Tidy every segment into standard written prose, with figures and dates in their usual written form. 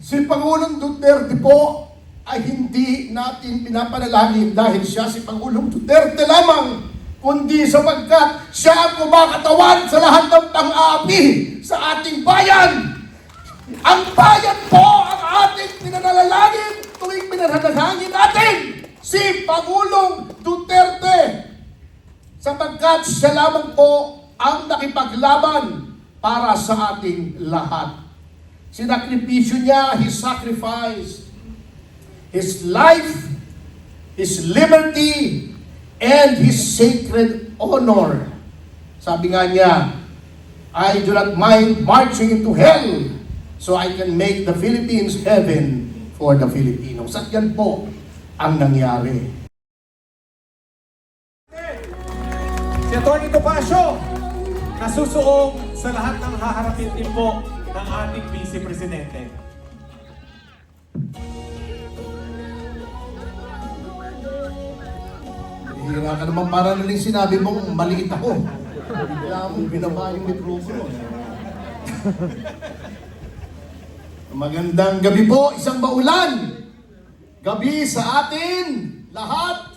Si Pangulong Duterte po ay hindi natin pinapanalangin dahil siya si Pangulong Duterte lamang, kundi sapagkat siya ang kumakatawan sa lahat ng pang-aapi sa ating bayan. Ang bayan po ang ating pinanalalangin tuwing pinanalangin natin si Pangulong Duterte, sapagkat siya lamang po ang nakipaglaban para sa ating lahat. Sinakripisyo niya, He sacrificed His life, His liberty, and His sacred honor. Sabi nga niya, I do not mind marching into hell so I can make the Philippines heaven for the Filipinos. At yan po ang nangyari. Si Atty. Topacio, nasusuong sa lahat ng haharapin din po ng ating Vice Presidente. Hira ka naman para naling sinabi mong maliit ako. Kaya mong binaba yung mikrofono. Magandang gabi po, isang maulan. Gabi sa atin, lahat.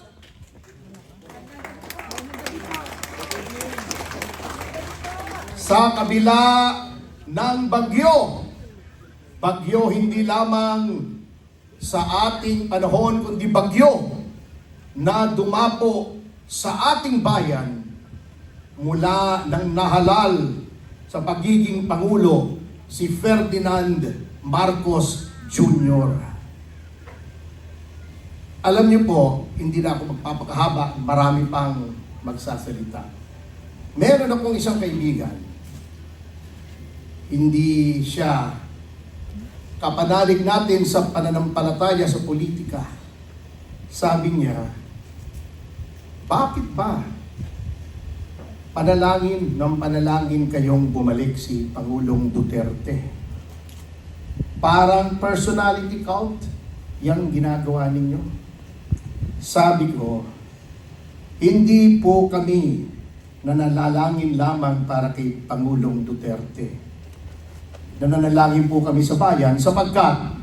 Sa kabila ng bagyo, bagyo hindi lamang sa ating panahon, kundi bagyo na dumapo sa ating bayan mula nang nahalal sa pagiging Pangulo si Ferdinand Marcos Jr. Alam niyo po, hindi na ako magpapakahaba, marami pang magsasalita. Meron akong isang kaibigan, hindi siya kapanalig natin sa pananampalataya sa politika. Sabi niya, bakit ba panalangin ng panalangin kayong bumalik si Pangulong Duterte? Parang personality cult yung ginagawa ninyo. Sabi ko, hindi po kami nananalangin lamang para kay Pangulong Duterte. Nananalangin po kami sa bayan sapagkat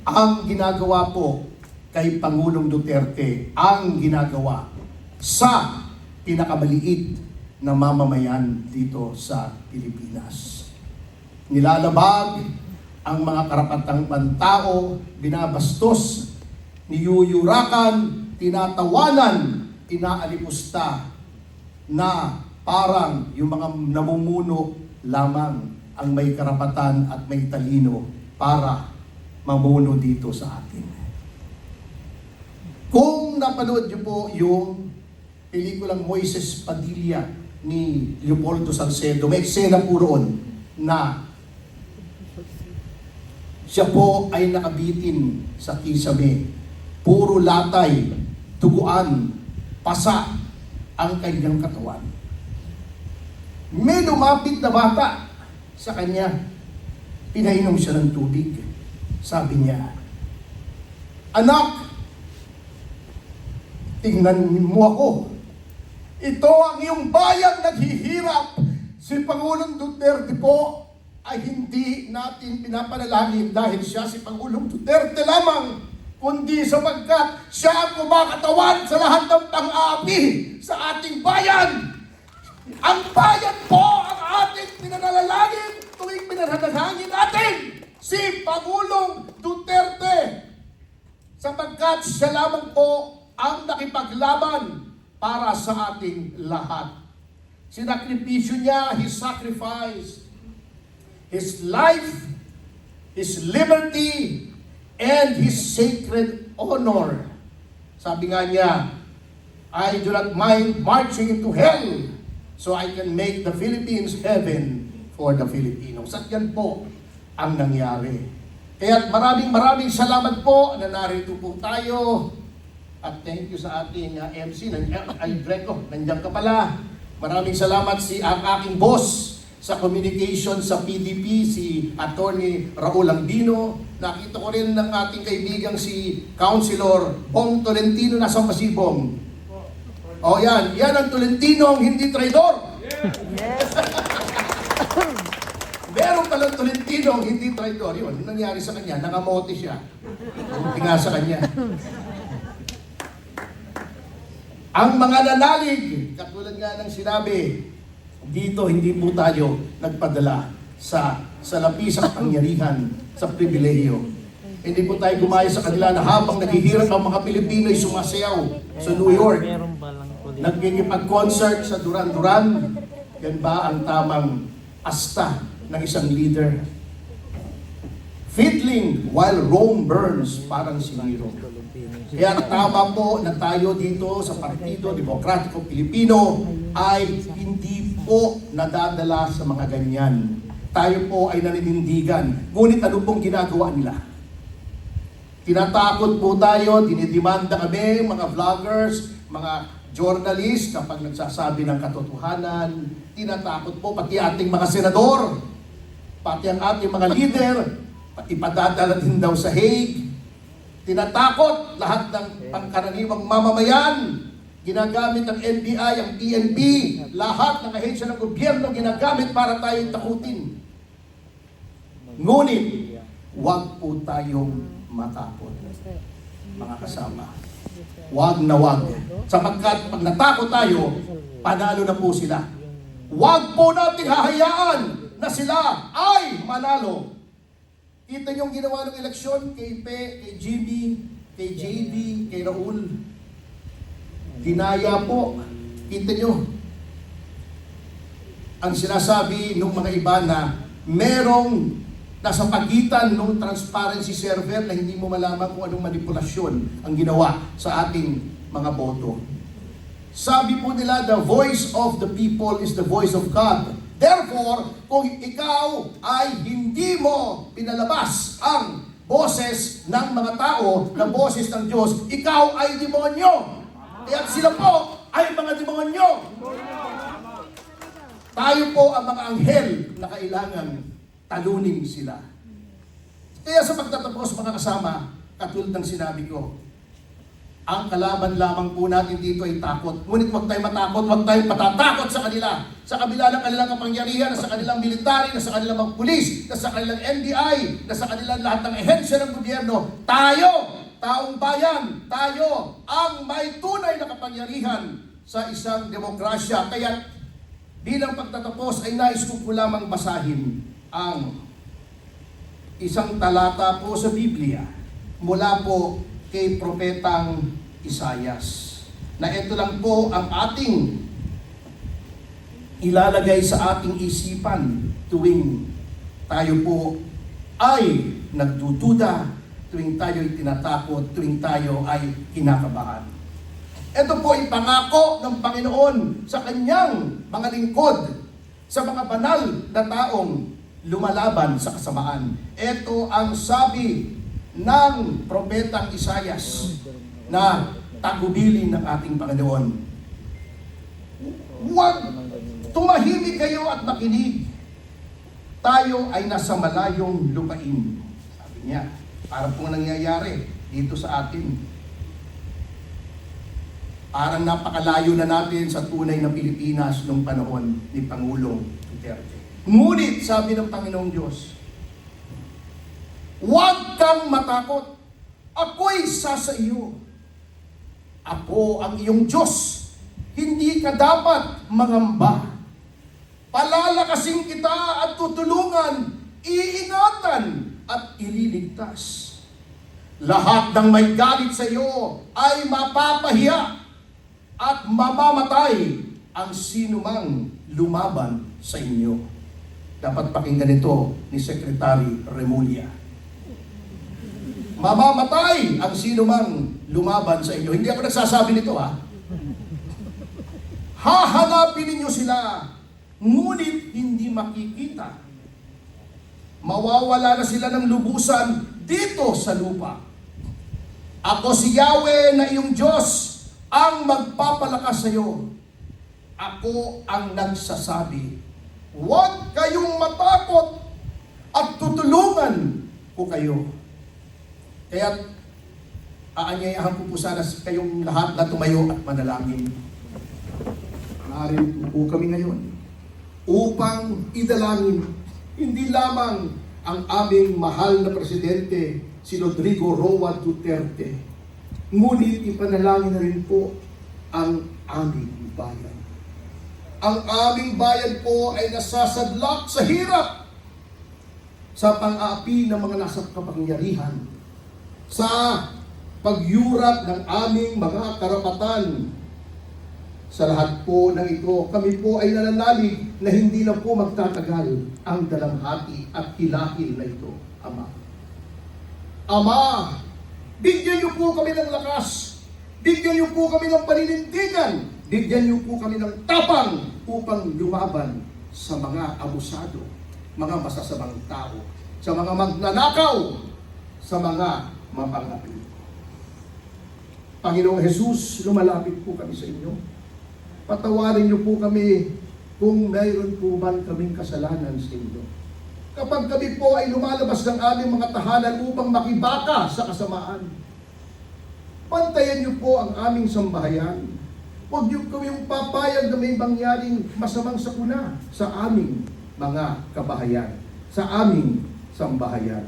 ang ginagawa po kay Pangulong Duterte ang ginagawa sa pinakamaliit na mamamayan dito sa Pilipinas. Nilalabag ang mga karapatang pantao, binabastos, niyuyurakan, tinatawanan, inaalipusta na parang yung mga namumuno lamang ang may karapatan at may talino para mamuno dito sa atin. Kung napanood niyo po yung pelikulang Moises Padilla ni Leopoldo Salcedo, may eksena po roon na siya po ay nakabitin sa kisame. Puro latay, tuguan, pasa ang kanyang katawan. May lumapit na bata sa kanya. Pinainom siya ng tubig. Sabi niya, anak, tingnan mo ako. Ito ang iyong bayang naghihirap. Si Pangulong Duterte po ay hindi natin pinapanalangin dahil siya si Pangulong Duterte lamang, kundi sapagkat siya ang kumakatawan sa lahat ng pang-aapi sa ating bayan. Ang bayan po ang ating pinanalalangin tuwing pinanalangin natin si Pangulong Duterte, sapagkat siya lamang po ang nakipaglaban para sa ating lahat. Sinakripisyo niya, He sacrificed His life, His liberty, and His sacred honor. Sabi nga niya, I do not mind marching into hell so I can make the Philippines heaven for the Filipinos. At yan po ang nangyari. Kaya maraming salamat po na narito po tayo. At thank you sa ating MC, Greco, nandiyan ka pala. Maraming salamat ang aking boss sa communication sa PDP, si Atty. Raul Ambino. Nakita ko rin ng ating kaibigang si Councilor Bong Tolentino, nasa Masibong. O yan ang Tolentino, hindi traidor. Yes. Meron palang Tolentino, hindi traitor. Yun, nangyari sa kanya, nangamote siya. Buti nga sa kanya. Ang mga nanalig, katulad nga ng sinabi, dito hindi po tayo nagpadala sa lapisang pangyarihan, sa pribilehiyo. Hindi po tayo gumaya sa kanila na habang naghihirap ang mga Pilipino ay sumasayaw sa New York. Nagkikipag-concert sa Duran-Duran. Yan ba ang tamang asta ng isang leader? Fiddling while Rome burns, parang si Nero. Kaya tama po na tayo dito sa Partido Demokratiko Pilipino ay hindi po nadadala sa mga ganyan. Tayo po ay naninindigan. Ngunit ano pong ginagawa nila? Tinatakot po tayo, dinidemanda kami, mga vloggers, mga journalist, kapag nagsasabi ng katotohanan, tinatakot po pati ating mga senador, pati ang ating mga leader, ipadadala din daw sa Hague. Tinatakot lahat ng pangkaraniwang mamamayan. Ginagamit ang NBI, ang PNP, lahat ng ahensya ng gobyerno ginagamit para tayong takutin. Ngunit, huwag po tayong matakot, mga kasama. Huwag na huwag. Sapagkat pag natakot tayo, panalo na po sila. Huwag po natin hahayaan na sila ay manalo. Kita niyo yung ginawa ng eleksyon kay Pe, kay Jimmy, kay JD, kay Raul. Dinaya po. Kita niyo. Ang sinasabi ng mga iba na merong nasa pagitan ng transparency server na hindi mo malaman kung anong manipulasyon ang ginawa sa ating mga boto. Sabi po nila, the voice of the people is the voice of God. Therefore, kung ikaw ay hindi mo pinalabas ang boses ng mga tao, na boses ng Diyos, ikaw ay demonyo. Kaya sila po ay mga demonyo. Tayo po ang mga anghel na kailangan talunin sila. Kaya sa pagtatapos, mga kasama, katulad ng sinabi ko, ang kalaban lamang po natin dito ay takot. Ngunit huwag tayong matakot, huwag tayong patatakot sa kanila. Sa kabila ng kanilang kapangyarihan, sa kanilang military, sa kanilang mga pulis, sa kanilang NBI, sa kanilang lahat ng ehensya ng gobyerno, tayo, taong bayan, tayo ang may tunay na kapangyarihan sa isang demokrasya. Kaya bilang pagtatapos ay nais ko po lamang basahin ang isang talata po sa Biblia mula po kay Propetang Isayas, na ito lang po ang ating ilalagay sa ating isipan tuwing tayo po ay nagdududa, tuwing tayo ay tinatakot, tuwing tayo ay kinakabahan. Ito po ay pangako ng Panginoon sa kanyang mga lingkod, sa mga banal na taong lumalaban sa kasamaan. Ito ang sabi ng Propetang Isayas na tagubilin ng ating Panginoon. Huwag tumahimik kayo at makinig. Tayo ay nasa malayong lupain. Sabi niya, parang po nangyayari dito sa atin. Parang napakalayo na natin sa tunay na Pilipinas noong panahon ni Pangulong Duterte. Ngunit, sabi ng Panginoong Diyos, huwag kang matakot. Ako'y sa iyo. Ako ang iyong Diyos. Hindi ka dapat mangamba. Palalakasin kita at tutulungan, iingatan at ililigtas. Lahat ng may galit sa iyo ay mapapahiya at mamamatay ang sinumang lumaban sa inyo. Dapat pakinggan ito ni Secretary Remulla. Mamamatay ang sino mang lumaban sa inyo. Hindi ako nagsasabi nito, ha? Hahanapin ninyo sila, ngunit hindi makikita. Mawawala na sila ng lubusan dito sa lupa. Ako si Yahweh na iyong Diyos ang magpapalakas sa iyo. Ako ang nagsasabi, huwag kayong matakot at tutulungan ko kayo. Kaya aanyayahan ko po sana kayong lahat na tumayo at manalangin. Narito po kami ngayon upang idalangin hindi lamang ang aming mahal na presidente, si Rodrigo Roa Duterte, ngunit ipanalangin na rin po ang aming bayan. Ang aming bayan po ay nasasadlak sa hirap, sa pang-aapi ng mga nasa kapangyarihan, sa pagyurap ng aming mga karapatan. Sa lahat po ng ito, kami po ay nananalig na hindi na po magtatagal ang dalamhati at hilahil na ito, Ama. Ama, bigyan niyo po kami ng lakas, bigyan niyo po kami ng paninindigan, bigyan niyo po kami ng tapang upang lumaban sa mga abusado, mga masasamang tao, sa mga magnanakaw, sa mga mapangapi. Panginoong Jesus, lumalapit po kami sa inyo. Patawarin niyo po kami kung mayroon po man kaming kasalanan sa inyo. Kapag kami po ay lumalabas ng aming mga tahanan upang makibaka sa kasamaan, pantayan niyo po ang aming sambahayan. Huwag niyo kaming papayag na may mangyaring masamang sakuna sa aming mga kabahayan, sa aming sambahayan.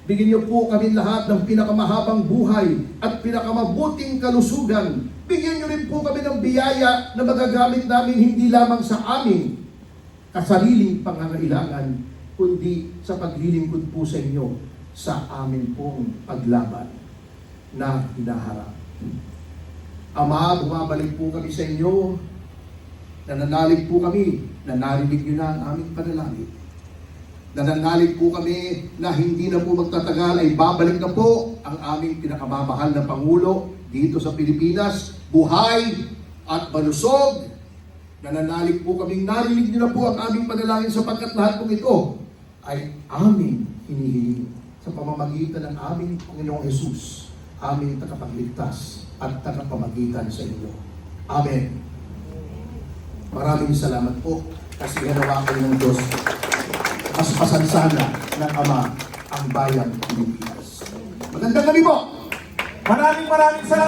Bigyan niyo po kami lahat ng pinakamahabang buhay at pinakamabuting kalusugan. Bigyan niyo rin po kami ng biyaya na magagamit namin hindi lamang sa aming kasariling pangangailangan, kundi sa paglilingkod po sa inyo sa amin pong paglaban na hinaharap. Ama, bumabalik po kami sa inyo, nananalig po kami na narinig niyo na ang aming panalangin. Nananalig po kami na hindi na po magtatagal ay babalik na po ang aming pinakamamahal na Pangulo dito sa Pilipinas, buhay at malusog. Nananalig po kami, narinig niyo na po ang aming panalangin sapagkat lahat po ito ay aming hinihiling sa pamamagitan ng aming Panginoong Jesus, aming tagapagligtas at tagapamagitan sa inyo. Amen. Maraming salamat po kasi hinawa kayo ng Diyos. Mas pasansana ng Ama ang bayang Pilipinas. Magandang gabi po! Maraming salamat.